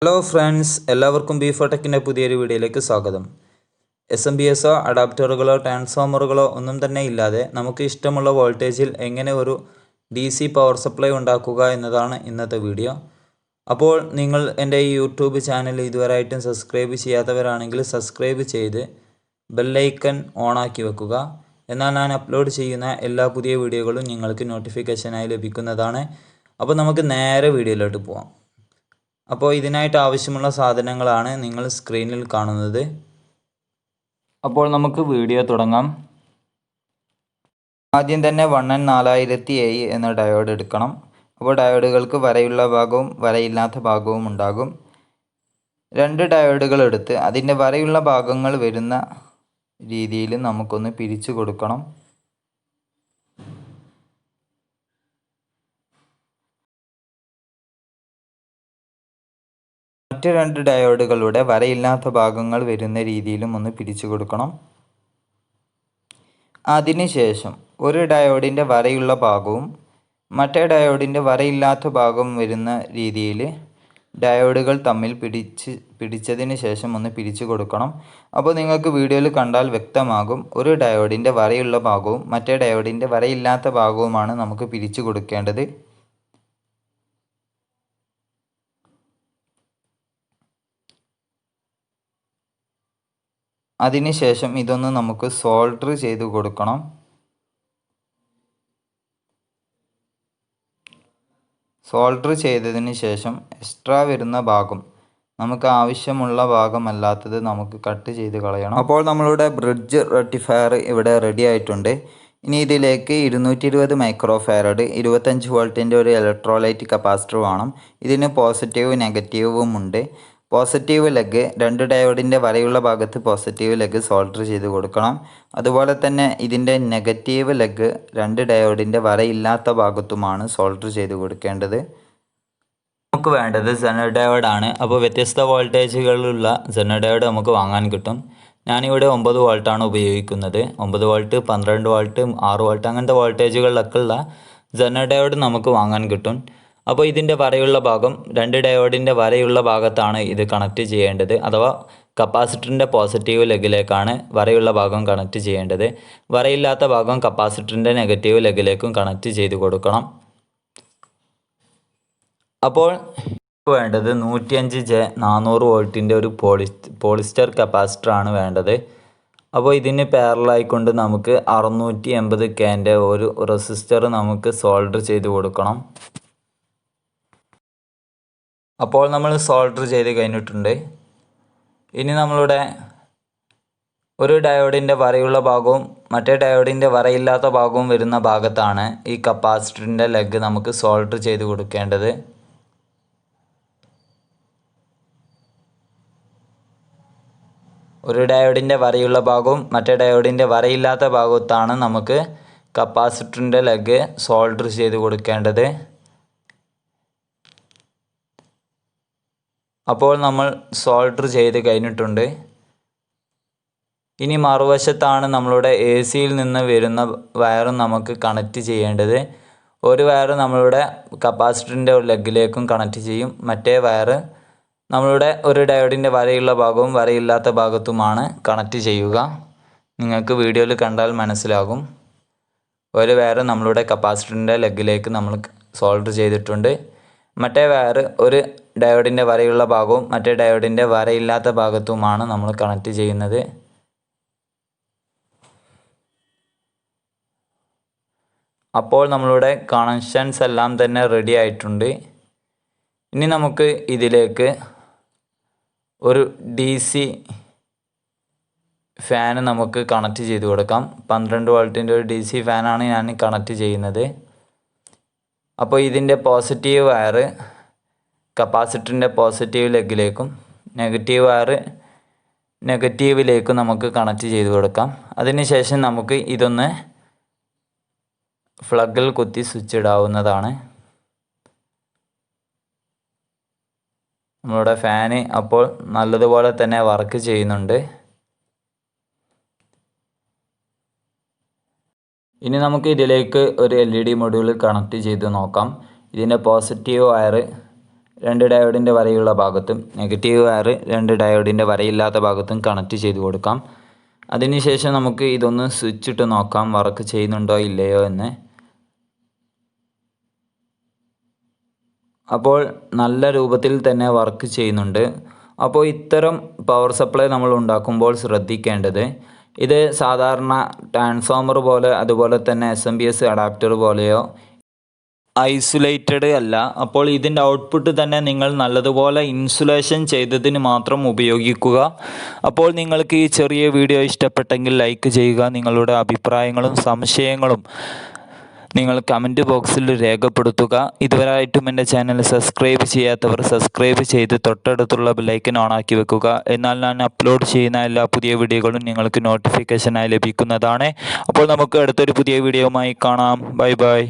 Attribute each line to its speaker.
Speaker 1: Hello friends, എല്ലാവർക്കും ബീഫോടെക്കിൻ്റെ പുതിയൊരു വീഡിയോയിലേക്ക് സ്വാഗതം. SMPSോ അഡാപ്റ്ററുകളോ ട്രാൻസ്ഫോമറുകളോ ഒന്നും തന്നെ ഇല്ലാതെ നമുക്ക് ഇഷ്ടമുള്ള വോൾട്ടേജിൽ എങ്ങനെ ഒരു DC പവർ സപ്ലൈ ഉണ്ടാക്കുക എന്നതാണ് ഇന്നത്തെ വീഡിയോ. അപ്പോൾ നിങ്ങൾ എൻ്റെ ഈ യൂട്യൂബ് ചാനൽ ഇതുവരെയായിട്ടും സബ്സ്ക്രൈബ് ചെയ്യാത്തവരാണെങ്കിൽ സബ്സ്ക്രൈബ് ചെയ്ത് ബെല്ലൈക്കൺ ഓണാക്കി വെക്കുക. എന്നാൽ ഞാൻ അപ്ലോഡ് ചെയ്യുന്ന എല്ലാ പുതിയ വീഡിയോകളും നിങ്ങൾക്ക് നോട്ടിഫിക്കേഷനായി ലഭിക്കുന്നതാണ്. അപ്പോൾ നമുക്ക് നേരെ വീഡിയോയിലോട്ട് പോകാം. അപ്പോൾ ഇതിനായിട്ട് ആവശ്യമുള്ള സാധനങ്ങളാണ് നിങ്ങൾ സ്ക്രീനിൽ കാണുന്നത്. അപ്പോൾ നമുക്ക് വീഡിയോ തുടങ്ങാം. ആദ്യം തന്നെ 1N4000A എന്ന ഡയോഡ് എടുക്കണം. അപ്പോൾ ഡയോഡുകൾക്ക് വരയുള്ള ഭാഗവും വരയില്ലാത്ത ഭാഗവും ഉണ്ടാകും. 2 ഡയോഡുകൾ എടുത്ത് അതിൻ്റെ വരയുള്ള ഭാഗങ്ങൾ വരുന്ന രീതിയിൽ നമുക്കൊന്ന് പിരിച്ചു കൊടുക്കണം. മറ്റ് 2 ഡയോഡുകളുടെ വരയില്ലാത്ത ഭാഗങ്ങൾ വരുന്ന രീതിയിലും ഒന്ന് പിരിച്ചു കൊടുക്കണം. അതിനുശേഷം ഒരു ഡയോഡിൻ്റെ വരയുള്ള ഭാഗവും മറ്റേ ഡയോഡിൻ്റെ വരയില്ലാത്ത ഭാഗം വരുന്ന രീതിയിൽ ഡയോഡുകൾ തമ്മിൽ പിടിച്ചതിന് ശേഷം ഒന്ന് പിരിച്ചു കൊടുക്കണം. അപ്പോൾ നിങ്ങൾക്ക് വീഡിയോയിൽ കണ്ടാൽ വ്യക്തമാകും. ഒരു ഡയോഡിൻ്റെ വരയുള്ള ഭാഗവും മറ്റേ ഡയോഡിൻ്റെ വരയില്ലാത്ത ഭാഗവുമാണ് നമുക്ക് പിരിച്ചു കൊടുക്കേണ്ടത്. അതിനുശേഷം ഇതൊന്ന് നമുക്ക് സോൾഡർ ചെയ്ത് കൊടുക്കണം. സോൾഡർ ചെയ്തതിന് ശേഷം എക്സ്ട്രാ വരുന്ന ഭാഗം, നമുക്ക് ആവശ്യമുള്ള ഭാഗമല്ലാത്തത് നമുക്ക് കട്ട് ചെയ്ത് കളയണം. അപ്പോൾ നമ്മളുടെ ബ്രിഡ്ജ് റെക്ടിഫയർ ഇവിടെ റെഡി ആയിട്ടുണ്ട്. ഇനി ഇതിലേക്ക് 220 മൈക്രോ ഫാരഡ് 25 വോൾട്ടിൻ്റെ ഒരു ഇലക്ട്രോലൈറ്റ് കപ്പാസിറ്റർ വേണം. ഇതിന് പോസിറ്റീവ് നെഗറ്റീവും ഉണ്ട്. പോസിറ്റീവ് ലെഗ് 2 ഡയോഡിൻ്റെ വരയുള്ള ഭാഗത്ത് പോസിറ്റീവ് ലെഗ് സോൾഡർ ചെയ്ത് കൊടുക്കണം. അതുപോലെ തന്നെ ഇതിൻ്റെ നെഗറ്റീവ് ലെഗ് 2 ഡയോഡിൻ്റെ വരയില്ലാത്ത ഭാഗത്തുമാണ് സോൾഡർ ചെയ്ത് കൊടുക്കേണ്ടത്. നമുക്ക് വേണ്ടത് സെനർ ഡയോഡാണ്. അപ്പോൾ വ്യത്യസ്ത വോൾട്ടേജുകളുള്ള സെനർ ഡയോഡ് നമുക്ക് വാങ്ങാൻ കിട്ടും. ഞാനിവിടെ 9 വോൾട്ടാണ് ഉപയോഗിക്കുന്നത്. 9 വോൾട്ട്, 12 വോൾട്ട്, 6 വോൾട്ട് അങ്ങനത്തെ വോൾട്ടേജുകളിലൊക്കെ ഉള്ള സെനർ ഡയോഡ് നമുക്ക് വാങ്ങാൻ കിട്ടും. അപ്പോൾ ഇതിൻ്റെ വരയുള്ള ഭാഗം 2 ഡയോഡിൻ്റെ വരയുള്ള ഭാഗത്താണ് ഇത് കണക്ട് ചെയ്യേണ്ടത്. അഥവാ കപ്പാസിറ്ററിൻ്റെ പോസിറ്റീവ് ലെഗിലേക്കാണ് വരയുള്ള ഭാഗം കണക്ട് ചെയ്യേണ്ടത്. വരയില്ലാത്ത ഭാഗം കപ്പാസിറ്ററിൻ്റെ നെഗറ്റീവ് ലെഗിലേക്കും കണക്ട് ചെയ്ത് കൊടുക്കണം. അപ്പോൾ വേണ്ടത് 105J 400 വോൾട്ടിൻ്റെ ഒരു പോളിസ്റ്റർ കപ്പാസിറ്ററാണ് വേണ്ടത്. അപ്പോൾ ഇതിന് പാരലായിക്കൊണ്ട് നമുക്ക് 680Kൻ്റെ ഒരു റെസിസ്റ്റർ നമുക്ക് സോൾഡർ ചെയ്ത് കൊടുക്കണം. അപ്പോൾ നമ്മൾ സോൾഡർ ചെയ്ത് കഴിഞ്ഞിട്ടുണ്ട്. ഇനി നമ്മളുടെ ഒരു ഡയോഡിൻ്റെ വരയുള്ള ഭാഗവും മറ്റേ ഡയോഡിൻ്റെ വരയില്ലാത്ത ഭാഗവും വരുന്ന ഭാഗത്താണ് ഈ കപ്പാസിറ്ററിൻ്റെ ലെഗ് നമുക്ക് സോൾഡർ ചെയ്ത് കൊടുക്കേണ്ടത്. ഒരു ഡയോഡിൻ്റെ വരയുള്ള ഭാഗവും മറ്റേ ഡയോഡിൻ്റെ വരയില്ലാത്ത ഭാഗത്താണ് നമുക്ക് കപ്പാസിറ്ററിൻ്റെ ലെഗ് സോൾഡർ ചെയ്ത് കൊടുക്കേണ്ടത്. അപ്പോൾ നമ്മൾ സോൾഡർ ചെയ്ത് കഴിഞ്ഞിട്ടുണ്ട്. ഇനി മറുവശത്താണ് നമ്മളുടെ AC-യിൽ നിന്ന് വരുന്ന വയറും നമുക്ക് കണക്റ്റ് ചെയ്യേണ്ടത്. ഒരു വയർ നമ്മളുടെ കപ്പാസിറ്ററിൻ്റെ ലെഗിലേക്കും കണക്റ്റ് ചെയ്യും. മറ്റേ വയർ നമ്മളുടെ ഒരു ഡയോഡിൻ്റെ വരയുള്ള ഭാഗവും വരയില്ലാത്ത ഭാഗത്തുമാണ് കണക്റ്റ് ചെയ്യുക. നിങ്ങൾക്ക് വീഡിയോയിൽ കണ്ടാൽ മനസ്സിലാകും. ഒരു വയർ നമ്മളുടെ കപ്പാസിറ്ററിൻ്റെ ലെഗിലേക്ക് നമ്മൾ സോൾഡർ ചെയ്തിട്ടുണ്ട്. മറ്റേ വയർ ഒരു ഡയോഡിൻ്റെ വരയുള്ള ഭാഗവും മറ്റേ ഡയോഡിൻ്റെ വരയില്ലാത്ത ഭാഗത്തുമാണ് നമ്മൾ കണക്ട് ചെയ്യുന്നത്. അപ്പോൾ നമ്മളുടെ കണക്ഷൻസ് എല്ലാം തന്നെ റെഡി ആയിട്ടുണ്ട്. ഇനി നമുക്ക് ഇതിലേക്ക് ഒരു DC ഫാൻ നമുക്ക് കണക്ട് ചെയ്ത് കൊടുക്കാം. 12 വോൾട്ടിൻ്റെ ഒരു DC ഫാനാണ് ഞാൻ കണക്ട് ചെയ്യുന്നത്. അപ്പോൾ ഇതിൻ്റെ പോസിറ്റീവ് വയർ കപ്പാസിറ്ററിൻ്റെ പോസിറ്റീവ് ലെഗിലേക്കും നെഗറ്റീവ് വയർ നെഗറ്റീവിലേക്കും നമുക്ക് കണക്ട് ചെയ്ത് കൊടുക്കാം. അതിനുശേഷം നമുക്ക് ഇതൊന്ന് പ്ലഗിൽ കുത്തി സ്വിച്ച് ഇടാവുന്നതാണ്. നമ്മളുടെ ഫാന് അപ്പോൾ നല്ലതുപോലെ തന്നെ വർക്ക് ചെയ്യുന്നുണ്ട്. ഇനി നമുക്ക് ഇതിലേക്ക് ഒരു LED മൊഡ്യൂൾ കണക്ട് ചെയ്ത് നോക്കാം. ഇതിൻ്റെ പോസിറ്റീവ് വയർ 2 ഡയോഡിൻ്റെ വരയുള്ള ഭാഗത്തും നെഗറ്റീവ് വയർ 2 ഡയോഡിൻ്റെ വരയില്ലാത്ത ഭാഗത്തും കണക്റ്റ് ചെയ്ത് കൊടുക്കാം. അതിനുശേഷം നമുക്ക് ഇതൊന്ന് സ്വിച്ച് ഇട്ട് നോക്കാം വർക്ക് ചെയ്യുന്നുണ്ടോ ഇല്ലയോ എന്ന്. അപ്പോൾ നല്ല രൂപത്തിൽ തന്നെ വർക്ക് ചെയ്യുന്നുണ്ട്. അപ്പോൾ ഇത്തരം പവർ സപ്ലൈ നമ്മൾ ഉണ്ടാക്കുമ്പോൾ ശ്രദ്ധിക്കേണ്ടത്, ഇത് സാധാരണ ട്രാൻസ്ഫോമർ പോലെ അതുപോലെ തന്നെ SMPS അഡാപ്റ്റർ പോലെയോ ഐസൊലേറ്റഡ് അല്ല. അപ്പോൾ ഇതിൻ്റെ ഔട്ട്പുട്ട് തന്നെ നിങ്ങൾ നല്ലതുപോലെ ഇൻസുലേഷൻ ചെയ്തതിന് മാത്രം ഉപയോഗിക്കുക. അപ്പോൾ നിങ്ങൾക്ക് ഈ ചെറിയ വീഡിയോ ഇഷ്ടപ്പെട്ടെങ്കിൽ ലൈക്ക് ചെയ്യുക. നിങ്ങളുടെ അഭിപ്രായങ്ങളും സംശയങ്ങളും നിങ്ങൾ കമൻറ്റ് ബോക്സിൽ രേഖപ്പെടുത്തുക. ഇതുവരെയായിട്ടും എൻ്റെ ചാനൽ സബ്സ്ക്രൈബ് ചെയ്യാത്തവർ സബ്സ്ക്രൈബ് ചെയ്ത് തൊട്ടടുത്തുള്ള ബെല്ലൈക്കൻ ഓണാക്കി വെക്കുക. എന്നാൽ ഞാൻ അപ്ലോഡ് ചെയ്യുന്ന എല്ലാ പുതിയ വീഡിയോകളും നിങ്ങൾക്ക് നോട്ടിഫിക്കേഷനായി ലഭിക്കുന്നതാണ്. അപ്പോൾ നമുക്ക് അടുത്തൊരു പുതിയ വീഡിയോയുമായി കാണാം. Bye bye.